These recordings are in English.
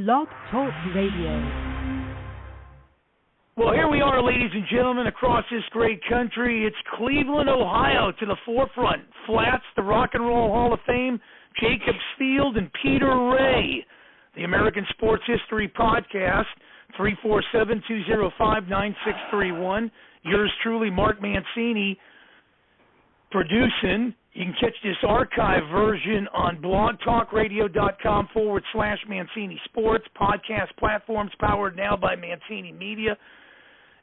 Blog Talk Radio. Well, here we are, ladies and gentlemen, across this great country. It's Cleveland, Ohio, to the forefront. Flats, the Rock and Roll Hall of Fame, Jacobs Field, and Peter Ray. The American Sports History Podcast, 347-205-9631. Yours truly, Mark Mancini, producing. You can catch this archive version on blogtalkradio.com/Mancini Sports, podcast platforms powered now by Mancini Media.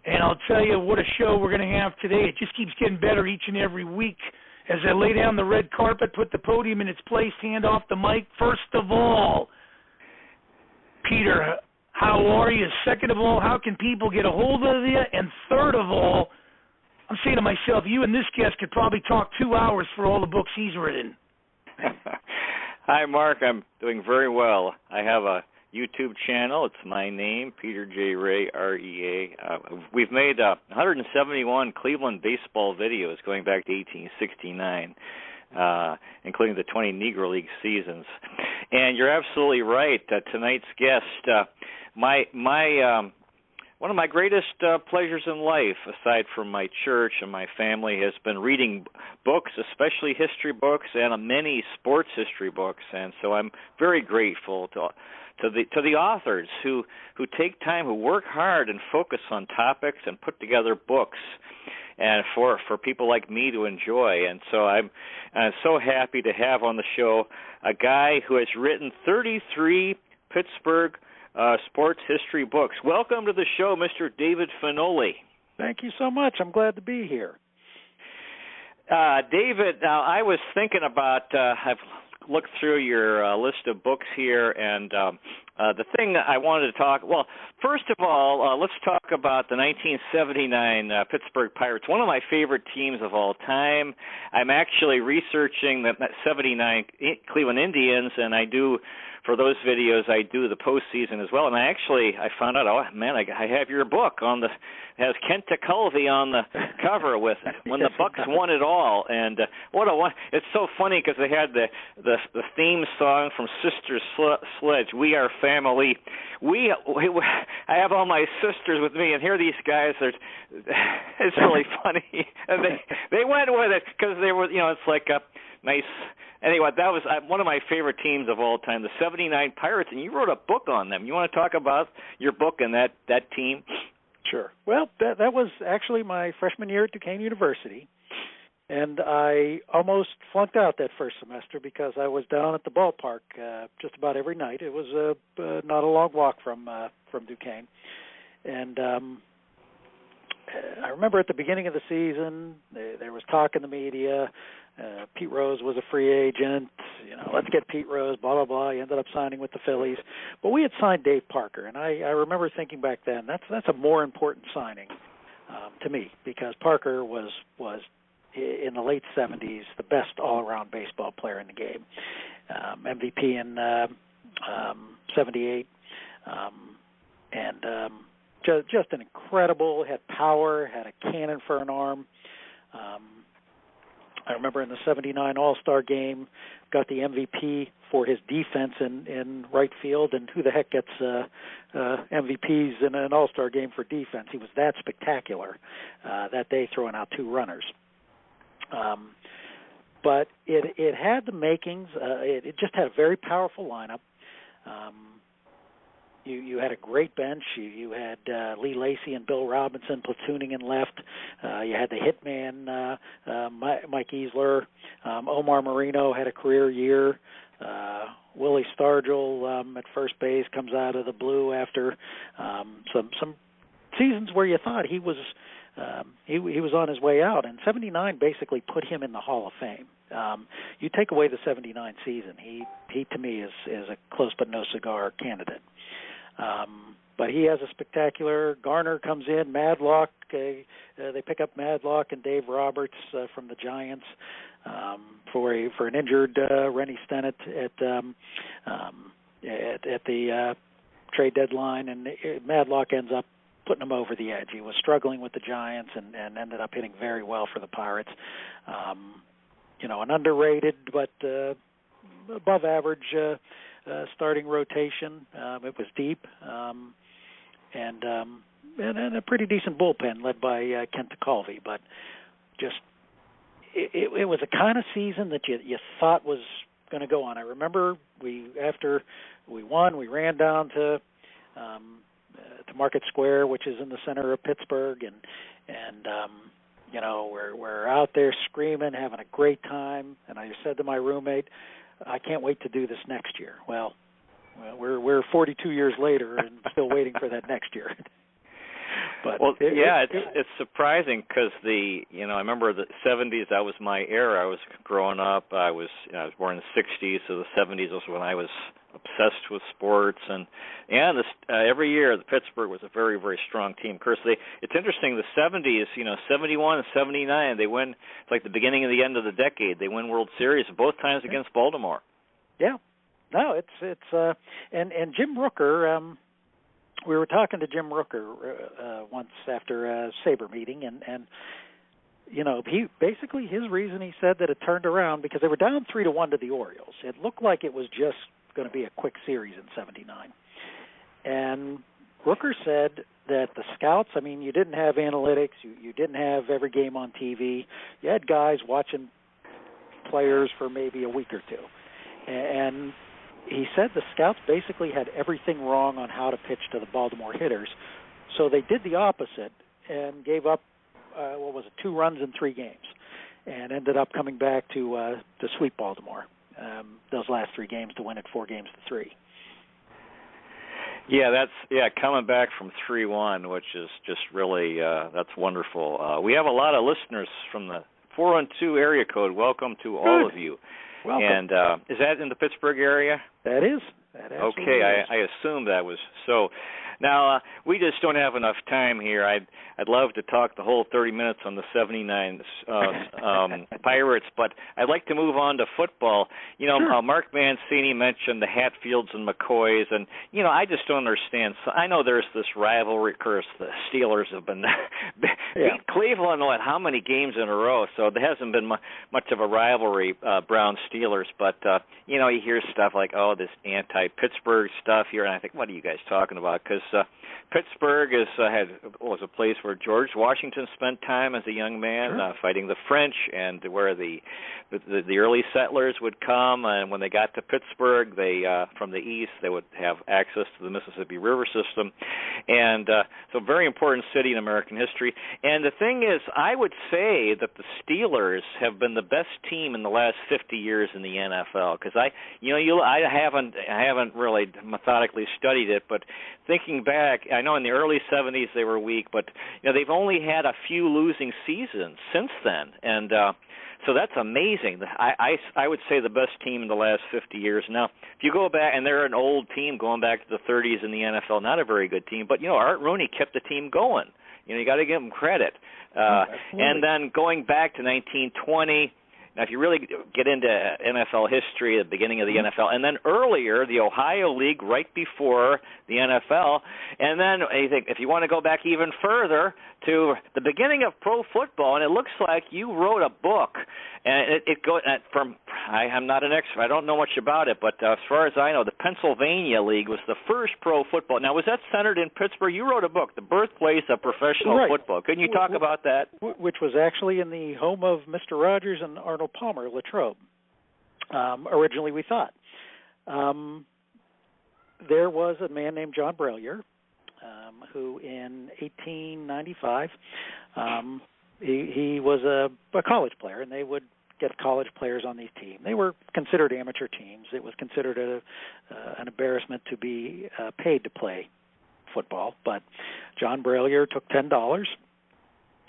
And I'll tell you what a show we're going to have today. It just keeps getting better each and every week. As I lay down the red carpet, put the podium in its place, hand off the mic. First of all, Peter, how are you? Second of all, how can people get a hold of you? And third of all, I'm saying to myself, you and this guest could probably talk 2 hours for all the books he's written. Hi, Mark. I'm doing very well. I have a YouTube channel. It's my name, Peter J. Ray, R-E-A. We've made 171 Cleveland baseball videos going back to 1869, including the 20 Negro League seasons. And you're absolutely right. Tonight's guest, one of my greatest pleasures in life, aside from my church and my family, has been reading books, especially history books, and many sports history books. And so I'm very grateful to the authors who take time, who work hard and focus on topics and put together books, and for people like me to enjoy. And so I'm so happy to have on the show a guy who has written 33 Pittsburgh sports history books. Welcome to the show, Mr. David Finoli. Thank you so much. I'm glad to be here. David, now I was thinking about, I've looked through your list of books here, and the thing I wanted to talk, well, first of all, let's talk about the 1979 Pittsburgh Pirates, one of my favorite teams of all time. I'm actually researching the 79 Cleveland Indians, and for those videos, I do the postseason as well. And I found out, oh, man, I have your book has Kent Tekulve on the cover with when the Bucks won it all. And it's so funny because they had the theme song from Sister Sledge, We Are Family. I have all my sisters with me, and here these guys, it's really funny. And they went with it because they were, it's like a nice. Anyway, that was one of my favorite teams of all time, the 79 Pirates, and you wrote a book on them. You want to talk about your book and that team? Sure. Well, that was actually my freshman year at Duquesne University, and I almost flunked out that first semester because I was down at the ballpark just about every night. It was not a long walk from Duquesne, and I remember at the beginning of the season there was talk in the media. Pete Rose was a free agent. Let's get Pete Rose, blah, blah, blah. He ended up signing with the Phillies. But we had signed Dave Parker, and I remember thinking back then, that's a more important signing to me because Parker was in the late 70s the best all-around baseball player in the game, MVP in 78, and just an incredible, had power, had a cannon for an arm. I remember in the 79 All-Star game, got the MVP for his defense in right field, and who the heck gets MVPs in an All-Star game for defense? He was that spectacular that day, throwing out 2 runners. But it had the makings. It just had a very powerful lineup. You had a great bench. You had Lee Lacy and Bill Robinson platooning in left. You had the hitman, Mike Easler. Omar Marino had a career year. Willie Stargell at first base comes out of the blue after some seasons where you thought he was on his way out. And 79 basically put him in the Hall of Fame. You take away the 79 season, he to me is a close but no cigar candidate. But he has a spectacular. Garner comes in. Madlock. They pick up Madlock and Dave Roberts from the Giants for an injured Rennie Stennett at the trade deadline, and Madlock ends up putting him over the edge. He was struggling with the Giants and ended up hitting very well for the Pirates. An underrated but above average starting rotation. It was deep, and a pretty decent bullpen led by Kent DeCalvi. But just it was a kind of season that you thought was going to go on. I remember after we won, we ran down to Market Square, which is in the center of Pittsburgh, and we're out there screaming, having a great time. And I said to my roommate, I can't wait to do this next year. Well, we're 42 years later and still waiting for that next year. But it's surprising because I remember the 70s. That was my era. I was growing up. I was born in the 60s, so the 70s was when I was obsessed with sports. And every year the Pittsburgh was a very, very strong team. Of course, it's interesting. The 70s, 71 and 79, they win. It's like the beginning and the end of the decade. They win World Series both times against Baltimore. Yeah, no, it's and Jim Rooker. We were talking to Jim Rooker once after a Sabre meeting, and he basically his reason, he said that it turned around because they were down 3-1 to the Orioles. It looked like it was just going to be a quick series in '79, and Rooker said that the scouts, I mean, you didn't have analytics, you didn't have every game on TV, you had guys watching players for maybe a week or two, and he said the scouts basically had everything wrong on how to pitch to the Baltimore hitters, so they did the opposite and gave up 2 runs in 3 games, and ended up coming back to sweep Baltimore those last 3 games to win it 4-3. Yeah, coming back from 3-1, which is just really that's wonderful. We have a lot of listeners from the 412 area code. Welcome to all of you. Welcome. And is that in the Pittsburgh area? That is. That okay, is. I assumed that was so. Now, we just don't have enough time here. I'd love to talk the whole 30 minutes on the 79 Pirates, but I'd like to move on to football. Sure. Mark Mancini mentioned the Hatfields and McCoys, and, I just don't understand. So I know there's this rivalry. Of course, the Steelers have been beat Cleveland how many games in a row, so there hasn't been much of a rivalry, Browns-Steelers, but, you hear stuff like, anti-Pittsburgh stuff here, and I think, what are you guys talking about? Because Pittsburgh was a place where George Washington spent time as a young man, fighting the French, and where the early settlers would come, and when they got to Pittsburgh, they from the east, they would have access to the Mississippi River system, and so very important city in American history. And the thing is, I would say that the Steelers have been the best team in the last 50 years in the NFL, because I haven't really methodically studied it, but thinking back, I know in the early 70s they were weak, but they've only had a few losing seasons since then, and so that's amazing. I would say the best team in the last 50 years. Now, if you go back, and they're an old team going back to the 30s in the NFL, not a very good team, but Art Rooney kept the team going. You got to give him credit. And then going back to 1920. Now, if you really get into NFL history, the beginning of the NFL, and then earlier, the Ohio League right before the NFL, and then if you want to go back even further to the beginning of pro football, and it looks like you wrote a book, and it goes from, I'm not an expert, I don't know much about it, but as far as I know, the Pennsylvania League was the first pro football. Now, was that centered in Pittsburgh? You wrote a book, The Birthplace of Professional Football. Couldn't you talk about that? Which was actually in the home of Mr. Rogers and Arnold Palmer, Latrobe, originally we thought. There was a man named John Brellier who in 1895, he was a college player, and they would get college players on these teams. They were considered amateur teams. It was considered an embarrassment to be paid to play football, but John Brellier took $10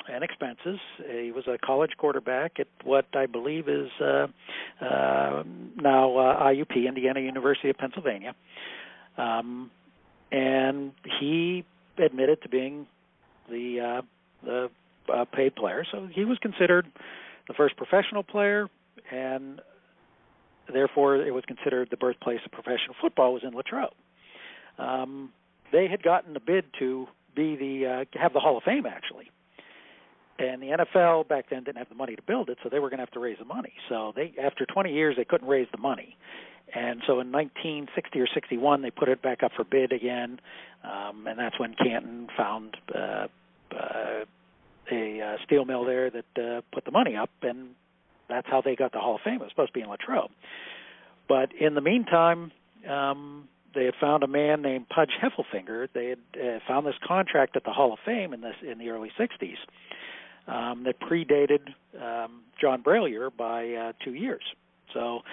and expenses. He was a college quarterback at what I believe is now IUP, Indiana University of Pennsylvania, and he admitted to being the paid player. So he was considered the first professional player, and therefore it was considered the birthplace of professional football was in Latrobe. They had gotten a bid to be have the Hall of Fame, actually. And the NFL back then didn't have the money to build it, so they were going to have to raise the money. So after 20 years, they couldn't raise the money. And so in 1960 or 61, they put it back up for bid again, and that's when Canton found a steel mill there that put the money up, and that's how they got the Hall of Fame. It was supposed to be in Latrobe. But in the meantime, they had found a man named Pudge Heffelfinger. They had found this contract at the Hall of Fame in the early 60s that predated John Bralier by 2 years. So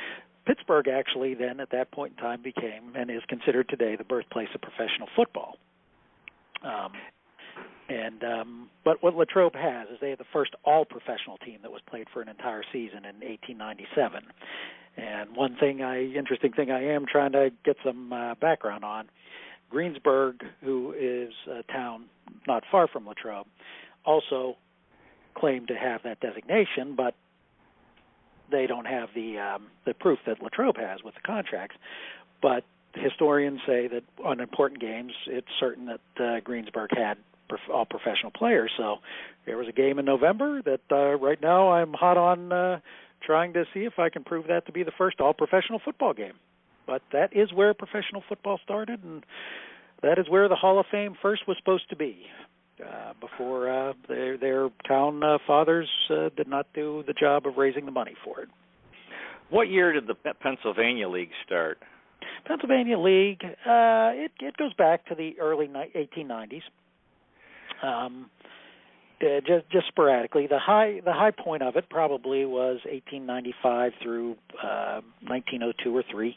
Pittsburgh actually then at that point in time became and is considered today the birthplace of professional football. But what Latrobe has is they had the first all-professional team that was played for an entire season in 1897. And one interesting thing I am trying to get some background on, Greensburg, who is a town not far from Latrobe, also claimed to have that designation, but they don't have the proof that Latrobe has with the contracts. But historians say that on important games, it's certain that Greensburg had all professional players. So there was a game in November that right now I'm hot on trying to see if I can prove that to be the first all-professional football game. But that is where professional football started, and that is where the Hall of Fame first was supposed to be. Before their town fathers did not do the job of raising the money for it. What year did the Pennsylvania League start? Pennsylvania League, it goes back to the early 1890s. Just sporadically. The high point of it probably was 1895 through 1902 or 3.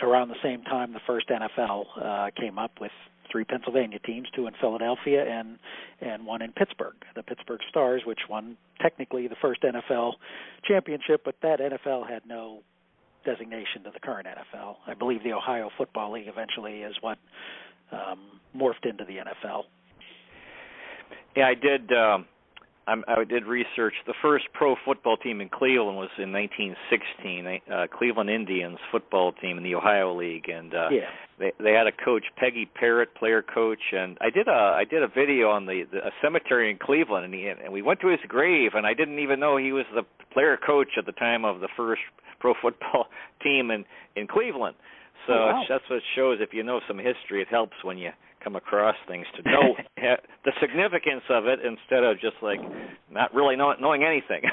Around the same time, the first NFL came up with 3 Pennsylvania teams, 2 in Philadelphia and 1 in Pittsburgh, the Pittsburgh Stars, which won technically the first NFL championship, but that NFL had no designation to the current NFL. I believe the Ohio Football League eventually is what morphed into the NFL. Yeah, I did research. The first pro football team in Cleveland was in 1916, Cleveland Indians football team in the Ohio League, and they had a coach, Peggy Parrott, player coach, and I did a video on a cemetery in Cleveland, and we went to his grave, and I didn't even know he was the player coach at the time of the first pro football team in Cleveland. So that's what it shows. If you know some history, it helps when you come across things to know the significance of it instead of just like not really knowing anything.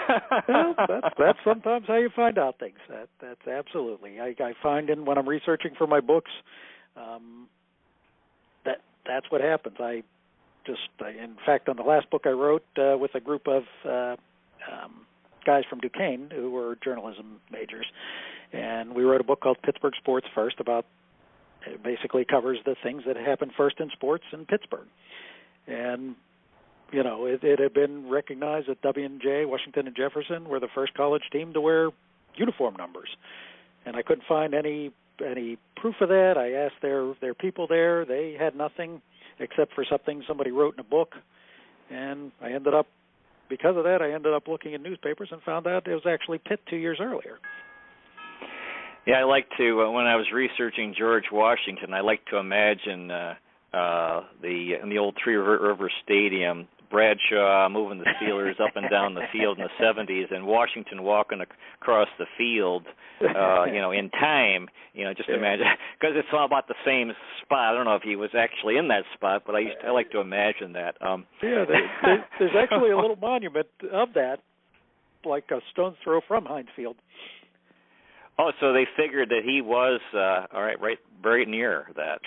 Well, that's sometimes how you find out things. That's absolutely. I find when I'm researching for my books, that's what happens. In fact, on the last book I wrote with a group of guys from Duquesne who were journalism majors, and we wrote a book called Pittsburgh Sports First it basically covers the things that happened first in sports in Pittsburgh. And, it had been recognized that W&J, Washington and Jefferson, were the first college team to wear uniform numbers. And I couldn't find any proof of that. I asked their people there. They had nothing except for something somebody wrote in a book. And because of that, I ended up looking in newspapers and found out it was actually Pitt 2 years earlier. Yeah, I like to, when I was researching George Washington, I like to imagine in the old Three River Stadium, Bradshaw moving the Steelers up and down the field in the 70s, and Washington walking across the field, in time. Just imagine, because it's all about the same spot. I don't know if he was actually in that spot, but I like to imagine that. There's actually a little monument of that, like a stone's throw from Heinz Field. Oh, so they figured that he was right very near that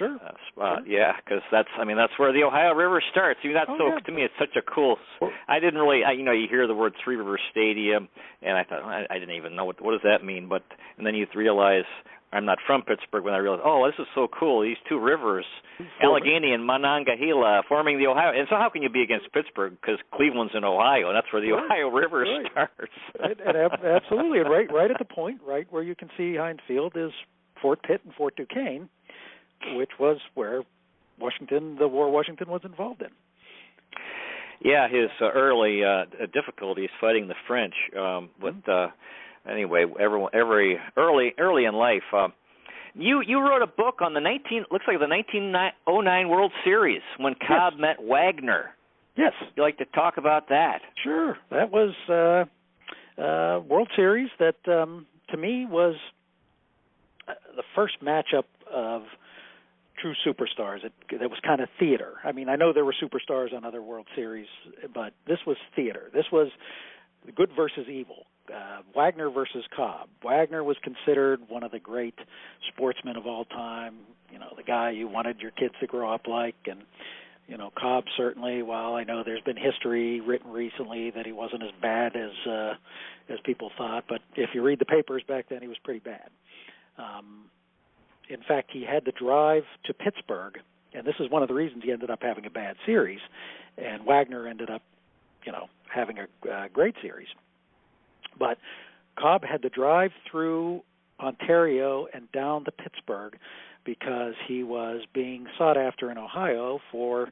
spot. Sure. Yeah, because that's where the Ohio River starts. To me, it's such a cool. I didn't really, you hear the word Three River Stadium, and I thought I didn't even know what does that mean. And then you realize I'm not from Pittsburgh when I realized, this is so cool. These two rivers, Allegheny and Monongahela, forming the Ohio. And so how can you be against Pittsburgh? Because Cleveland's in Ohio, and that's where the Ohio River starts. Absolutely. And right at the point, right where you can see Heinz Field is Fort Pitt and Fort Duquesne, which was where the War Washington was involved in. Yeah, his early difficulties fighting the French, anyway, every early in life. You wrote a book on the 1909 World Series when Cobb met Wagner. Yes. You like to talk about that? Sure. That was World Series that to me was the first matchup of true superstars. It was kind of theater. I mean, I know there were superstars on other World Series, but this was theater. This was good versus evil. Wagner versus Cobb. Wagner was considered one of the great sportsmen of all time, the guy you wanted your kids to grow up like, and Cobb certainly, while I know there's been history written recently that he wasn't as bad as people thought, but if you read the papers back then, he was pretty bad. In fact, he had to drive to Pittsburgh, and this is one of the reasons he ended up having a bad series, and Wagner ended up, having a great series. But Cobb had to drive through Ontario and down to Pittsburgh because he was being sought after in Ohio for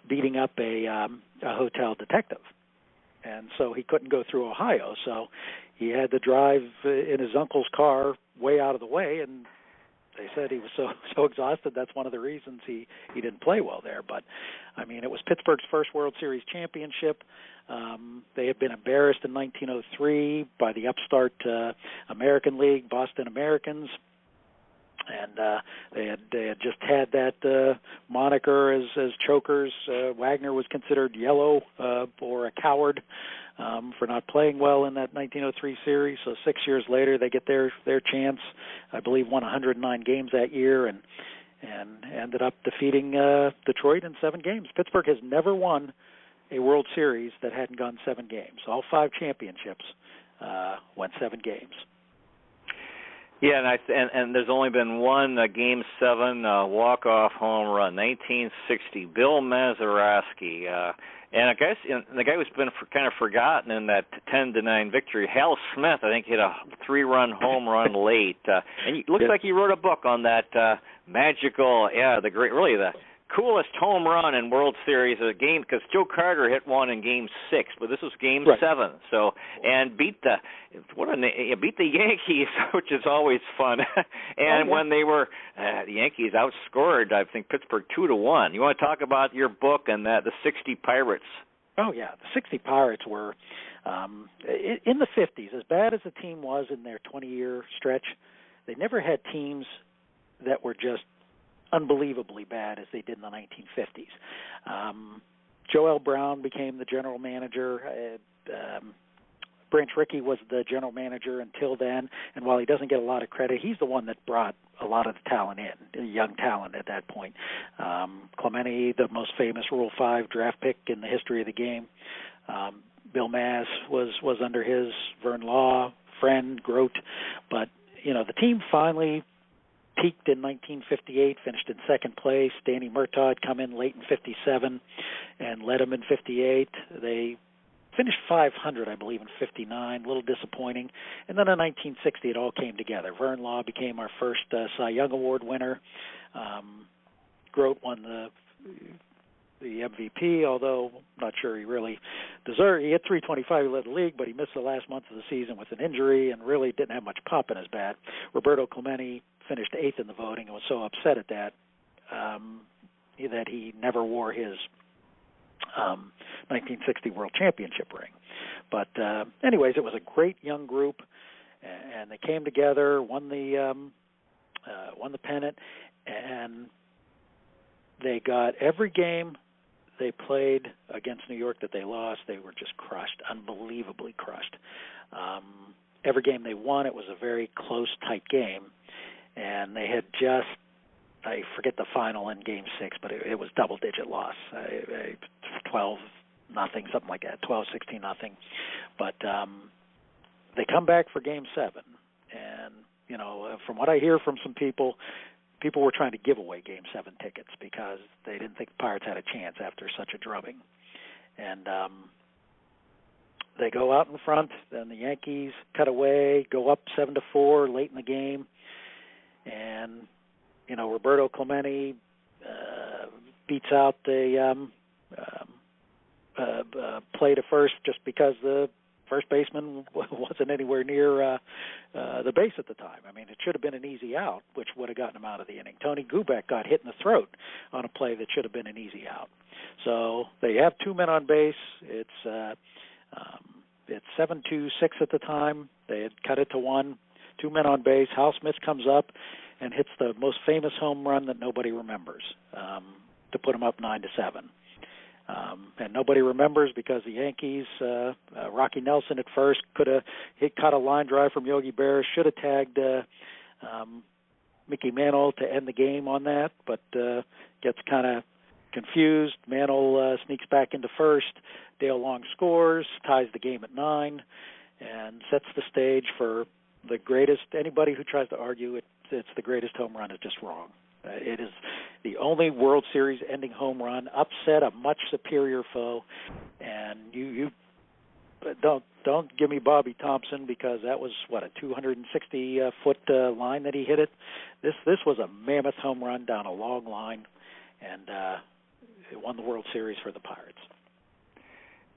beating up a hotel detective. And so he couldn't go through Ohio, so he had to drive in his uncle's car way out of the way, and they said he was so exhausted that's one of the reasons he didn't play well there. But, I mean, it was Pittsburgh's first World Series championship. They had been embarrassed in 1903 by the upstart American League, Boston Americans. And they had just had that moniker as chokers. Wagner was considered yellow or a coward for not playing well in that 1903 series. So 6 years later, they get their chance. I believe won 109 games that year and ended up defeating Detroit in 7 games. Pittsburgh has never won a World Series that hadn't gone 7 games. All 5 championships went 7 games. Yeah, and there's only been one Game 7 walk-off home run, 1960, Bill Mazeroski. And I guess the guy who's been kind of forgotten in that 10-9 victory, Hal Smith, I think hit a 3-run home run late. And it looks like he wrote a book on that magical, the coolest home run in World Series of game, because Joe Carter hit one in Game 6, but this was Game 7. So beat the Yankees, which is always fun. And when they were the Yankees outscored, I think Pittsburgh 2-1. You want to talk about your book and the 60 Pirates? Oh yeah, the 60 Pirates were in the 50s. As bad as the team was in their 20-year stretch, they never had teams that were just unbelievably bad as they did in the 1950s. Joe L. Brown became the general manager. Branch Rickey was the general manager until then, and while he doesn't get a lot of credit, he's the one that brought a lot of the talent in, young talent at that point. Clemente, the most famous Rule 5 draft pick in the history of the game. Bill Maz was under his, Vern Law, Friend, Grote, but the team finally peaked in 1958, finished in second place. Danny Murtaugh had come in late in 57 and led them in 58. They finished 500, I believe, in 59, a little disappointing. And then in 1960, it all came together. Vern Law became our first Cy Young Award winner. Grote won the MVP, although I'm not sure he really deserved. He hit 325, he led the league, but he missed the last month of the season with an injury and really didn't have much pop in his bat. Roberto Clemente finished 8th in the voting and was so upset at that that he never wore his 1960 World Championship ring. But anyways, it was a great young group, and they came together, won the pennant, and they got every game they played against New York that they lost. They were just crushed, unbelievably crushed. Every game they won, it was a very close, tight game, and they had just, I forget the final in Game 6, but it was double-digit loss, 12-0, something like that, 12-16-0. But they come back for Game 7, and from what I hear from some people were trying to give away Game 7 tickets because they didn't think the Pirates had a chance after such a drubbing. And they go out in front, then the Yankees cut away, go up 7-4 late in the game, and Roberto Clemente beats out the play to first just because the first baseman wasn't anywhere near the base at the time. I mean, it should have been an easy out, which would have gotten him out of the inning. Tony Gubeck got hit in the throat on a play that should have been an easy out. So they have 2 men on base. It's 7-6 at the time. They had cut it to 1. 2 men on base. Hal Smith comes up and hits the most famous home run that nobody remembers to put him up 9-7. And nobody remembers because the Yankees, Rocky Nelson at first caught a line drive from Yogi Berra, should have tagged Mickey Mantle to end the game on that, but gets kind of confused. Mantle sneaks back into first. Dale Long scores, ties the game at 9, and sets the stage for the greatest. Anybody who tries to argue it's the greatest home run is just wrong. It is the only World Series ending home run, upset a much superior foe, and you don't give me Bobby Thompson because that was a 260 foot line that he hit it. This was a mammoth home run down a long line, and it won the World Series for the Pirates.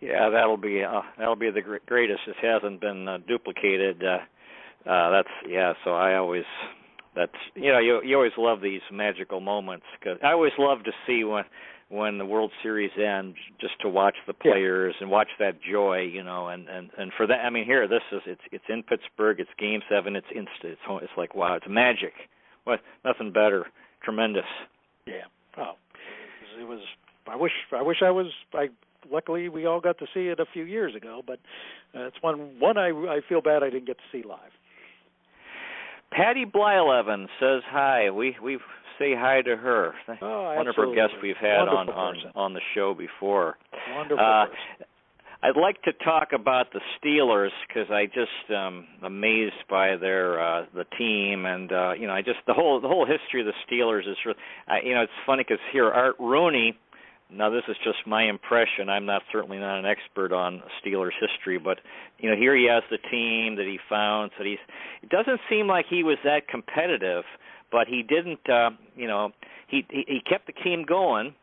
Yeah, that'll be the greatest. It hasn't been duplicated. So I always. That's you always love these magical moments because I always love to see when the World Series ends, just to watch the players and watch that joy, and for that, I mean, here it's in Pittsburgh, it's Game 7, it's instant, it's like wow, it's magic. What, nothing better, tremendous. Yeah. Oh, it was. I wish I was. Luckily, we all got to see it a few years ago, but it's one I feel bad I didn't get to see live. Patty Blyleven says hi. We say hi to her. One of her guests we've had on the show before. Wonderful. I'd like to talk about the Steelers because I just amazed by the team and the whole history of the Steelers is it's funny because here Art Rooney. Now, this is just my impression. I'm certainly not an expert on Steelers history, but here he has the team that he found. So it doesn't seem like he was that competitive, but he didn't. He kept the team going,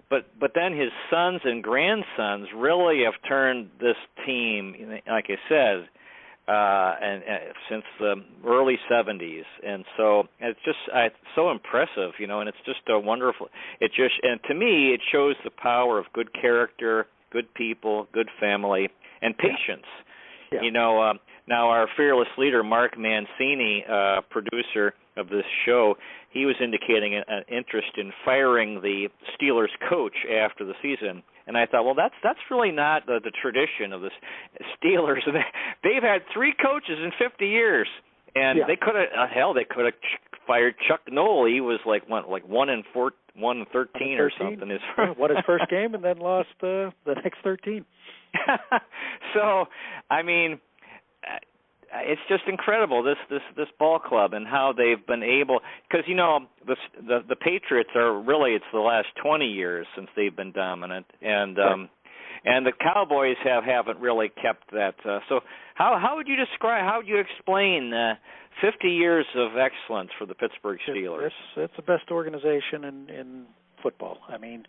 but then his sons and grandsons really have turned this team, like I said, and since the early 70s, and so it's just so impressive, and it's just a wonderful. And to me, it shows the power of good character, good people, good family, and patience. Yeah. Now our fearless leader, Mark Mancini, producer of this show, he was indicating an interest in firing the Steelers coach after the season. And I thought, well, that's really not the tradition of the Steelers. They've had 3 coaches in 50 years, and they could have fired Chuck Noll. He was like 1-13 or something. Won his first game and then lost the next 13. So, I mean, it's just incredible this ball club and how they've been able, because the Patriots are really, it's the last 20 years since they've been dominant, and the Cowboys haven't really kept that. So how would you explain 50 years of excellence for the Pittsburgh Steelers? It's the best organization in football. I mean,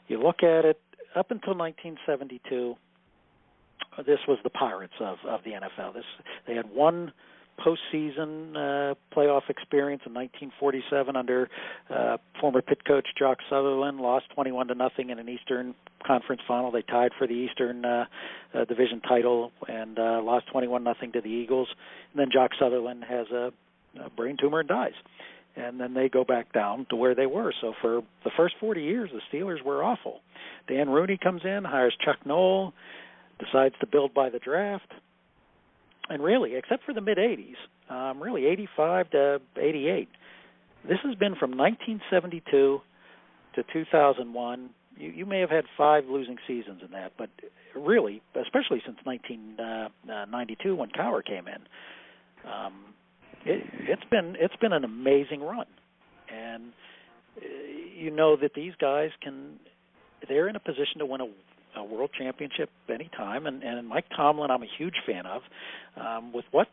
you look at it up until 1972. This was the Pirates of the NFL. They had one postseason playoff experience in 1947 under former Pitt coach Jock Sutherland. Lost 21-0 in an Eastern Conference final. They tied for the Eastern Division title and lost 21-0 to the Eagles. And then Jock Sutherland has a brain tumor and dies. And then they go back down to where they were. So for the first 40 years, the Steelers were awful. Dan Rooney comes in, hires Chuck Noll, decides to build by the draft, and really, except for the mid-'80s, really 85 to 88, this has been from 1972 to 2001. You may have had 5 losing seasons in that, but really, especially since 1992 when Cowher came in, it's been an amazing run, and that these guys they're in a position to win a world championship anytime, and Mike Tomlin I'm a huge fan of, with what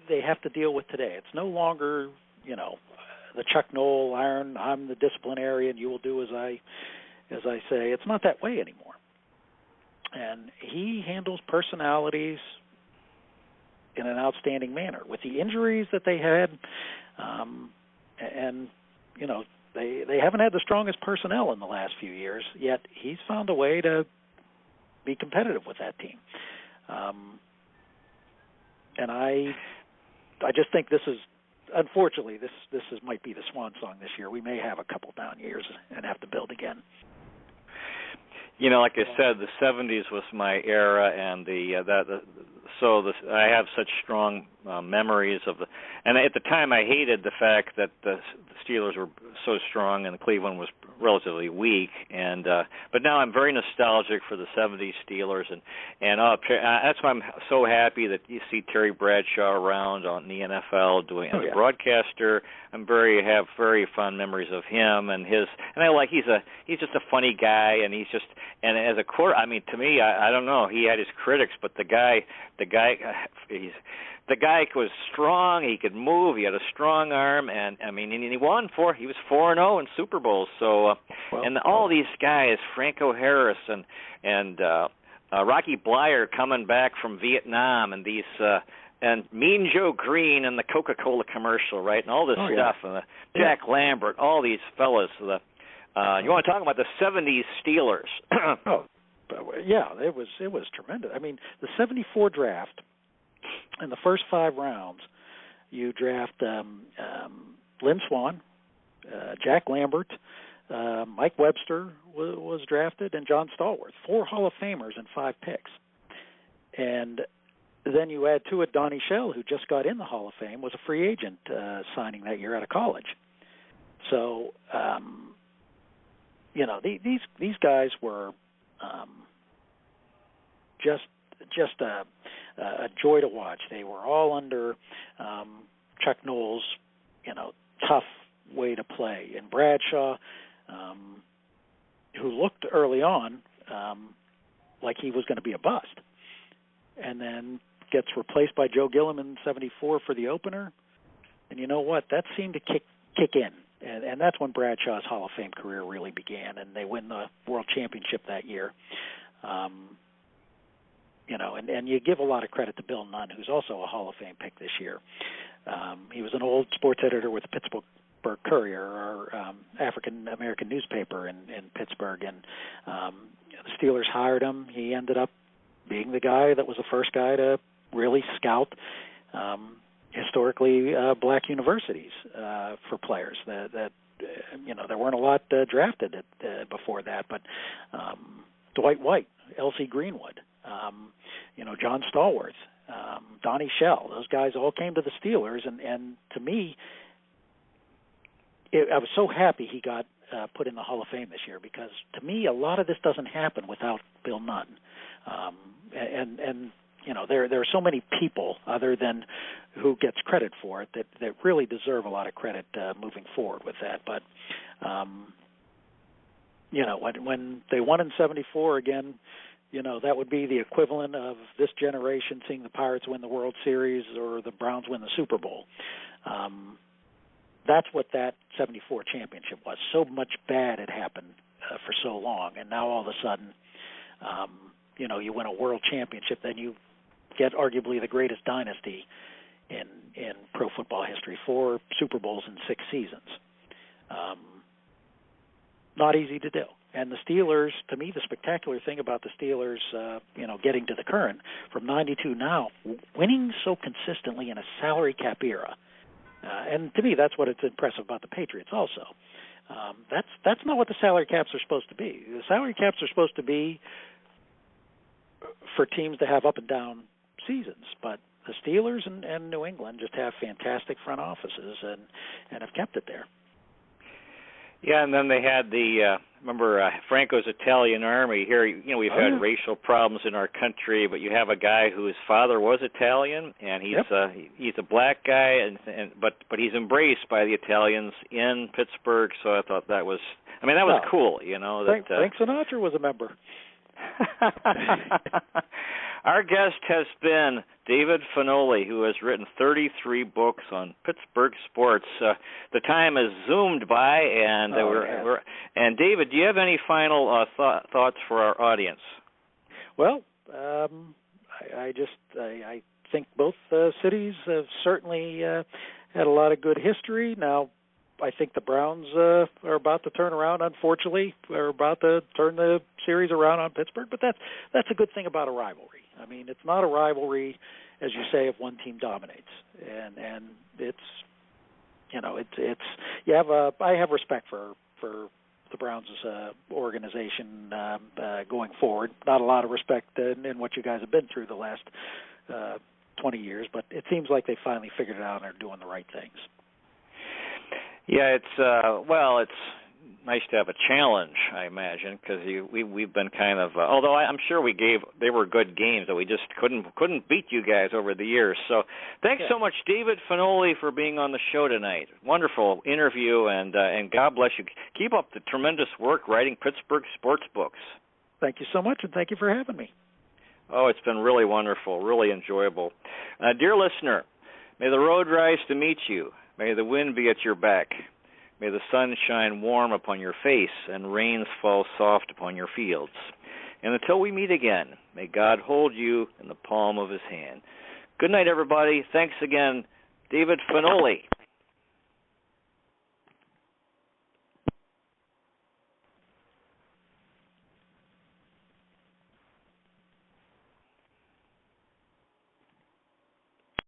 they have to deal with today. It's no longer, the Chuck Noll iron, I'm the disciplinarian, you will do as I say. It's not that way anymore. And he handles personalities in an outstanding manner. With the injuries that they had, They haven't had the strongest personnel in the last few years, yet he's found a way to be competitive with that team. And just think this is, unfortunately, this might be the swan song this year. We may have a couple down years and have to build again. You know, like I said, the '70s was my era, and I have such strong memories of the. And at the time, I hated the fact that the Steelers were so strong and Cleveland was relatively weak. And but now I'm very nostalgic for the '70s Steelers, and that's why I'm so happy that you see Terry Bradshaw around on the NFL doing as a broadcaster. Have very fond memories of him and his. And I like he's just a funny guy, and he's just. And as a quarter, I mean, to me, I don't know. He had his critics, but the guy was strong. He could move. He had a strong arm, and I mean, and he won he was 4-0 in Super Bowls. So, and all these guys, Franco Harris and Rocky Bleier coming back from Vietnam, and these. And Mean Joe Green and the Coca-Cola commercial, right, and all this stuff, and Jack Lambert, all these fellas. You want to talk about the '70s Steelers? It was tremendous. I mean, the '74 draft, in the first 5 rounds, you draft Lynn Swann, Jack Lambert, Mike Webster was drafted, and John Stallworth, 4 Hall of Famers and 5 picks. And then you add to it Donnie Shell, who just got in the Hall of Fame, was a free agent signing that year out of college. So, you know, these guys were just a joy to watch. They were all under Chuck Noll's, you know, tough way to play. And Bradshaw, who looked early on like he was going to be a bust, and then gets replaced by Joe Gilliam in '74 for the opener. And you know what? That seemed to kick in. And that's when Bradshaw's Hall of Fame career really began, and they win the World Championship that year. You know, and you give a lot of credit to Bill Nunn, who's also a Hall of Fame pick this year. He was an old sports editor with the Pittsburgh Courier, our African-American newspaper in Pittsburgh, and the Steelers hired him. He ended up being the guy that was the first guy to really scout historically black universities for players that you know, there weren't a lot drafted before that, but Dwight White, L.C. Greenwood, you know, John Stallworth, Donnie Shell, those guys all came to the Steelers, and to me, I was so happy he got put in the Hall of Fame this year, because to me a lot of this doesn't happen without Bill Nunn, and you know, there are so many people other than who gets credit for it that really deserve a lot of credit moving forward with that. But you know, when they won in '74 again, you know, that would be the equivalent of this generation seeing the Pirates win the World Series or the Browns win the Super Bowl. That's what that '74 championship was. So much bad had happened for so long, and now all of a sudden, you know, you win a World Championship, then you get arguably the greatest dynasty in pro football history, 4 Super Bowls in 6 seasons. Not easy to do. And the Steelers, to me, the spectacular thing about the Steelers, you know, getting to the current, from 92 now, winning so consistently in a salary cap era. And to me, that's what it's impressive about the Patriots also. That's not what the salary caps are supposed to be. The salary caps are supposed to be for teams to have up and down seasons, but the Steelers and New England just have fantastic front offices and have kept it there. Yeah, and then they had remember Franco's Italian army. Here, you know, we've had racial problems in our country, but you have a guy whose father was Italian, and he's a black guy, but he's embraced by the Italians in Pittsburgh. So I thought that was cool. You know, Frank Sinatra was a member. Our guest has been David Finoli, who has written 33 books on Pittsburgh sports. The time has zoomed by, and and David, do you have any final thoughts for our audience? Well, I think both cities have certainly had a lot of good history. Now, I think the Browns are about to turn around, unfortunately. They're about to turn the series around on Pittsburgh, but that's a good thing about a rivalry. I mean, it's not a rivalry, as you say, if one team dominates, and it's, you know, I have respect for the Browns as a organization going forward. Not a lot of respect in what you guys have been through the last 20 years, but it seems like they finally figured it out and are doing the right things. Yeah, it's nice to have a challenge, I imagine, because we've been kind of. Although I'm sure they were good games, that we just couldn't beat you guys over the years. So thanks so much, David Finoli, for being on the show tonight. Wonderful interview, and God bless you. Keep up the tremendous work writing Pittsburgh sports books. Thank you so much, and thank you for having me. Oh, it's been really wonderful, really enjoyable. Dear listener, may the road rise to meet you. May the wind be at your back. May the sun shine warm upon your face and rains fall soft upon your fields. And until we meet again, may God hold you in the palm of his hand. Good night, everybody. Thanks again, David Finoli.